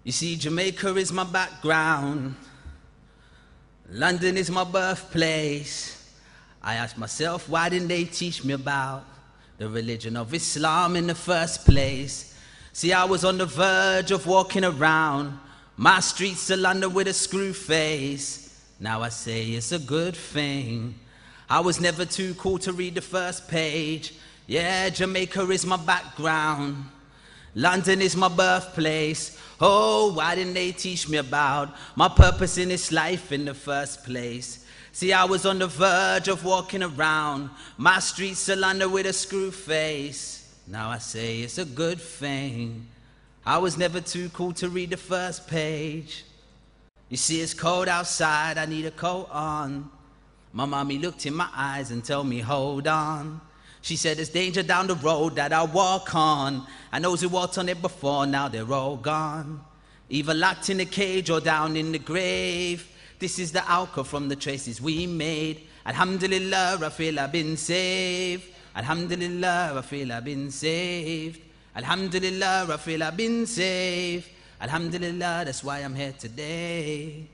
You see, Jamaica is my background. London is my birthplace. I asked myself, why didn't they teach me about the religion of Islam in the first place? See, I was on the verge of walking around my streets of London with a screw face. Now I say it's a good thing. I was never too cool to read the first page. Yeah, Jamaica is my background. London is my birthplace. Oh, why didn't they teach me about my purpose in this life in the first place? See, I was on the verge of walking around my streets of London with a screw face. Now I say it's a good thing. I was never too cool to read the first page. You see, it's cold outside, I need a coat on. My mommy looked in my eyes and told me, hold on. She said, there's danger down the road that I walk on. And those who walked on it before, now they're all gone. Either locked in a cage or down in the grave. This is the outcome from the traces we made. Alhamdulillah, I feel I've been saved. Alhamdulillah, I feel I've been saved. Alhamdulillah, I feel I've been saved. Alhamdulillah, that's why I'm here today.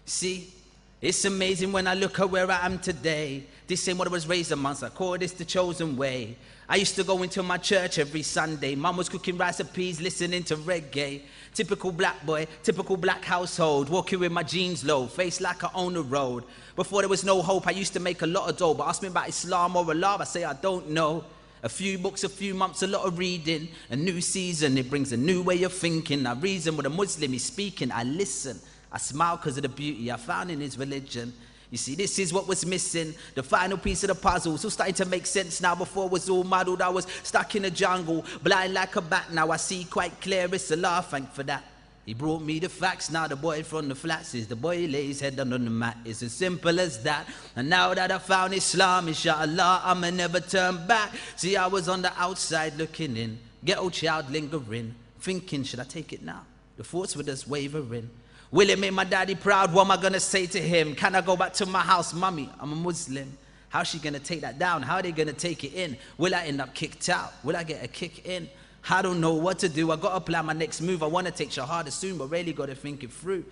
See, it's amazing when I look at where I am today. This ain't what I was raised amongst, I call this the chosen way. I used to go into my church every Sunday. Mum was cooking rice and peas, listening to reggae. Typical black boy, typical black household. Walking with my jeans low, face like I own the road. Before there was no hope, I used to make a lot of dough. But ask me about Islam or Allah, I say I don't know. A few books, a few months, a lot of reading. A new season, it brings a new way of thinking. I reason with a Muslim, he's speaking, I listen. I smile because of the beauty I found in his religion. You see, this is what was missing, the final piece of the puzzle. So starting to make sense now. Before it was all muddled, I was stuck in the jungle, blind like a bat. Now I see quite clear, it's Allah, thank for that. He brought me the facts, now the boy from the flats is the boy who lays head down on the mat. It's as simple as that. And now that I found Islam, inshallah, I'ma never turn back. See, I was on the outside looking in, ghetto child lingering, thinking, should I take it now? The thoughts were just wavering. Will it make my daddy proud? What am I gonna say to him? Can I go back to my house? Mummy, I'm a Muslim. How's she gonna take that down? How are they gonna take it in? Will I end up kicked out? Will I get a kick in? I don't know what to do. I gotta plan my next move. I wanna take Shahada soon, but really gotta think it through.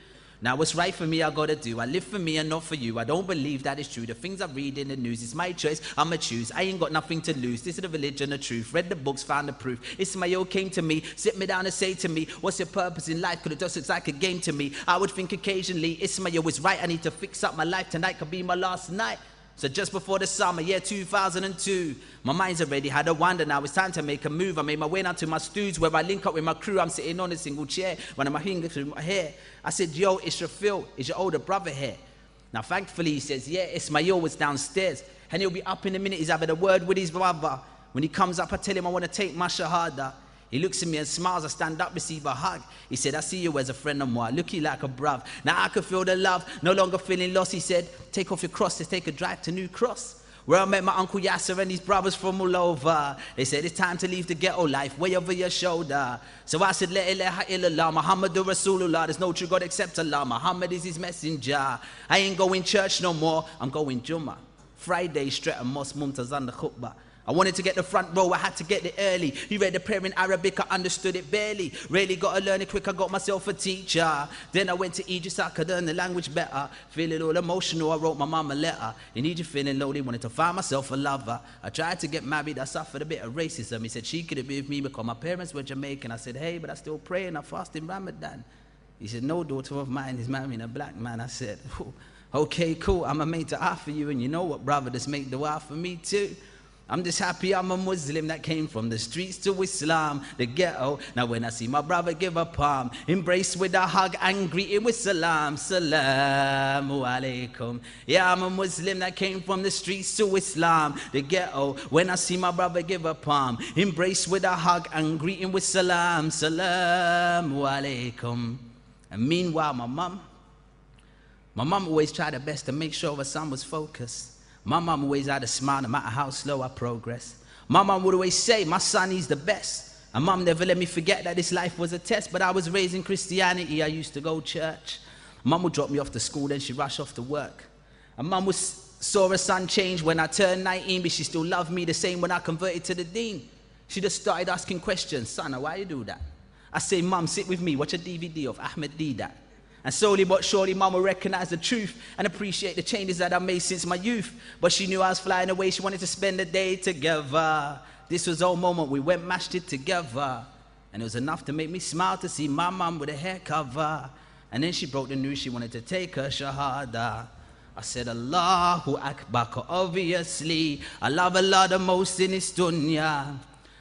Now what's right for me, I gotta do. I live for me and not for you. I don't believe that is true. The things I read in the news, it's my choice, I'ma choose. I ain't got nothing to lose. This is the religion of truth. Read the books, found the proof. Ismail came to me, sit me down and say to me, what's your purpose in life? Could it just look like a game to me? I would think occasionally, Ismail was right. I need to fix up my life. Tonight could be my last night. So just before the summer, year 2002, my mind's already had a wander. Now it's time to make a move. I made my way down to my studs where I link up with my crew. I'm sitting on a single chair, running my fingers through my hair. I said, yo, it's Rafil, is your older brother here? Now thankfully he says, yeah, Ismail was downstairs. And he'll be up in a minute, he's having a word with his brother. When he comes up, I tell him I want to take my Shahada. He looks at me and smiles. I stand up, receive a hug. He said, I see you as a friend of mine. Look you like a bruv. Now I can feel the love, no longer feeling lost. He said, take off your cross, let's take a drive to New Cross, where I met my Uncle Yasser and his brothers from all over. They said, it's time to leave the ghetto life way over your shoulder. So I said, La ilaha illallah, Muhammadur Rasulullah. There's no true God except Allah. Muhammad is his messenger. I ain't going church no more, I'm going Jummah. Friday, straight at Mosque Mumtaz the khutbah. I wanted to get the front row, I had to get there early. He read the prayer in Arabic, I understood it barely. Really got to learn it quick, I got myself a teacher. Then I went to Egypt so I could learn the language better. Feeling all emotional, I wrote my mum a letter. In Egypt feeling lonely, wanted to find myself a lover. I tried to get married, I suffered a bit of racism. He said she couldn't be with me because my parents were Jamaican. I said, hey, but I still pray and I fast in Ramadan. He said, no daughter of mine is marrying a black man. I said, okay, cool, I'm a mate to offer you. And you know what, brother, just make dua for me too. I'm just happy I'm a Muslim that came from the streets to Islam, the ghetto. Now when I see my brother give a palm, embrace with a hug and greet him with salam, salamu alaikum. Yeah, I'm a Muslim that came from the streets to Islam, the ghetto. When I see my brother give a palm, embrace with a hug and greet him with salam, salamu alaikum. And meanwhile, my mum always tried her best to make sure her son was focused. My mum always had a smile no matter how slow I progress. My mum would always say, my son, he's the best. And mum never let me forget that this life was a test. But I was raised in Christianity, I used to go to church. Mum would drop me off to school, then she'd rush off to work. And mum saw her son change when I turned 19, but she still loved me the same when I converted to the deen. She just started asking questions. Son, why you do that? I say, Mum, sit with me, watch a DVD of Ahmed Didat. And slowly but surely, Mum will recognize the truth and appreciate the changes that I made since my youth. But she knew I was flying away, she wanted to spend the day together. This was our moment, we went mashed it together. And it was enough to make me smile to see my mum with a hair cover. And then she broke the news she wanted to take her shahada. I said, Allahu Akbar, 'cause obviously I love Allah the most in His dunya.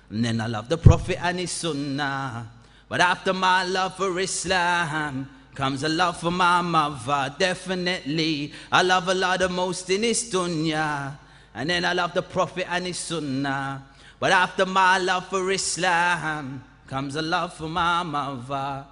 And then I love the Prophet and His sunnah. But after my love for Islam comes a love for my mother, definitely. I love Allah the most in His dunya. And then I love the Prophet and His sunnah. But after my love for Islam comes a love for my mother.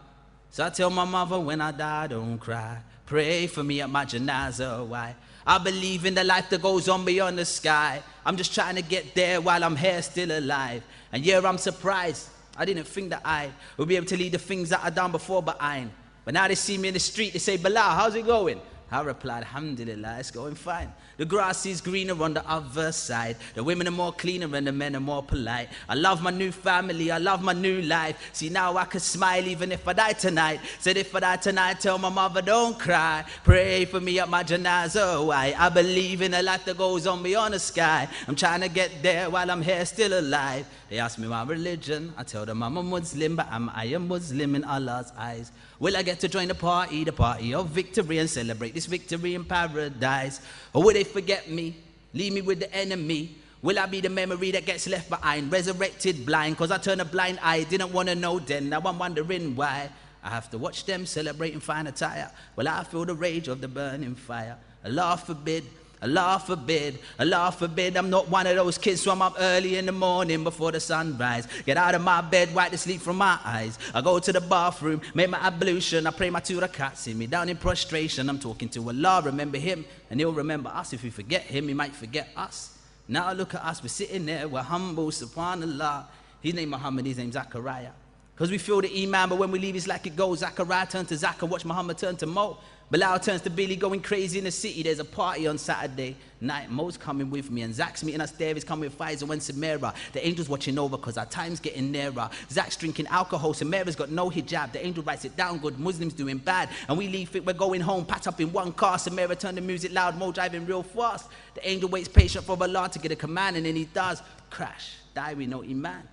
So I tell my mother, when I die, don't cry. Pray for me at my janazah. Why? I believe in the life that goes on beyond the sky. I'm just trying to get there while I'm here still alive. And yeah, I'm surprised. I didn't think that I would be able to lead the things that I've done before, but I ain't. But now they see me in the street, they say, Belal, how's it going? I replied, Alhamdulillah, it's going fine. The grass is greener on the other side. The women are more cleaner and the men are more polite. I love my new family, I love my new life. See, now I can smile even if I die tonight. Said if I die tonight, tell my mother don't cry. Pray for me at my janazah. Why? I believe in a life that goes on beyond the sky. I'm trying to get there while I'm here still alive. They ask me my religion, I tell them I'm a Muslim, but am I a Muslim in Allah's eyes? Will I get to join the party of victory, and celebrate this victory in paradise? Or will they forget me, leave me with the enemy? Will I be the memory that gets left behind, resurrected blind? Cause I turned a blind eye, didn't want to know then, now I'm wondering why. I have to watch them celebrate in fine attire, while I feel the rage of the burning fire. Allah forbid, Allah forbid, Allah forbid. I'm not one of those kids, so I'm up early in the morning before the sunrise. Get out of my bed, wipe the sleep from my eyes. I go to the bathroom, make my ablution. I pray my 2 rakats, see me down in prostration. I'm talking to Allah, remember Him, and He'll remember us. If we forget Him, He might forget us. Now look at us, we're sitting there, we're humble, subhanallah. His name Muhammad, his name Zachariah. Because we feel the iman, but when we leave it's like it goes. Zachariah turned to Zach and watch Muhammad turn to Mo. Belal turns to Billy, going crazy in the city. There's a party on Saturday night. Mo's coming with me, and Zach's meeting us there. He's coming with Faisal and Samira. The angel's watching over because our time's getting nearer. Zach's drinking alcohol. Samira's got no hijab. The angel writes it down good. Muslims doing bad. And we leave it. We're going home, packed up in one car. Samira turned the music loud. Mo driving real fast. The angel waits patient for Allah to get a command, and then he does. Crash. Die with no iman.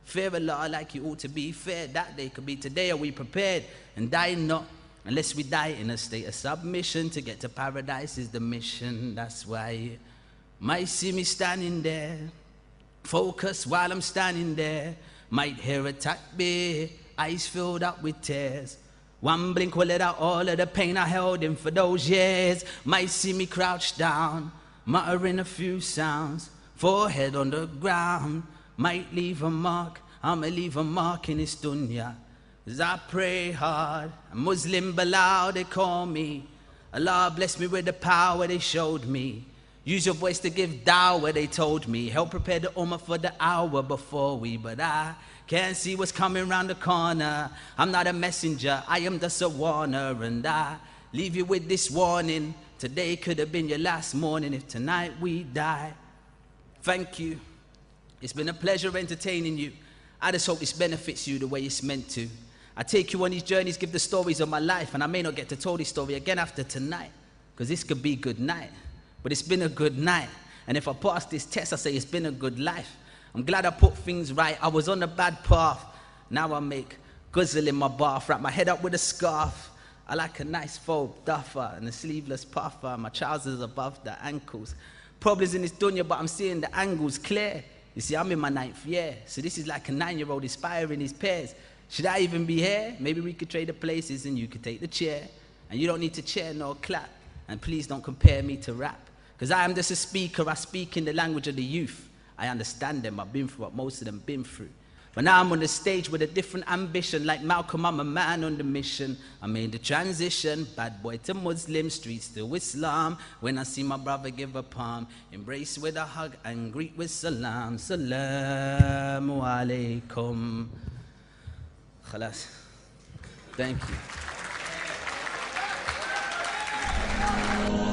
Fear Allah like you ought to be. Fair that day could be today. Are we prepared? And die not. Unless we die in a state of submission. To get to paradise is the mission. That's why you might see me standing there, focus while I'm standing there. Might hear a takbir, eyes filled up with tears. One blink will let out all of the pain I held in for those years. Might see me crouched down, muttering a few sounds, forehead on the ground. Might leave a mark, I'ma leave a mark in this dunya. As I pray hard, a Muslim Belal they call me. Allah bless me with the power they showed me. Use your voice to give dawah they told me. Help prepare the ummah for the hour before we. But I can't see what's coming round the corner. I'm not a messenger, I am just a warner. And I leave you with this warning. Today could have been your last morning if tonight we die. Thank you. It's been a pleasure entertaining you. I just hope this benefits you the way it's meant to. I take you on these journeys, give the stories of my life, and I may not get to tell this story again after tonight, because this could be good night. But it's been a good night. And if I pass this test, I say it's been a good life. I'm glad I put things right. I was on a bad path. Now I make guzzle in my bath, wrap my head up with a scarf. I like a nice full duffer and a sleeveless puffer. My trousers above the ankles. Problems in this dunya, but I'm seeing the angles clear. You see, I'm in my 9th year, so this is like a 9-year-old inspiring his peers. Should I even be here? Maybe we could trade the places and you could take the chair. And you don't need to cheer nor clap. And please don't compare me to rap. Because I am just a speaker, I speak in the language of the youth. I understand them, I've been through what most of them been through. But now I'm on the stage with a different ambition. Like Malcolm, I'm a man on the mission. I made the transition, bad boy to Muslim, streets to Islam. When I see my brother give a palm, embrace with a hug and greet with salam. Salamu alaikum. Khalas. Thank you.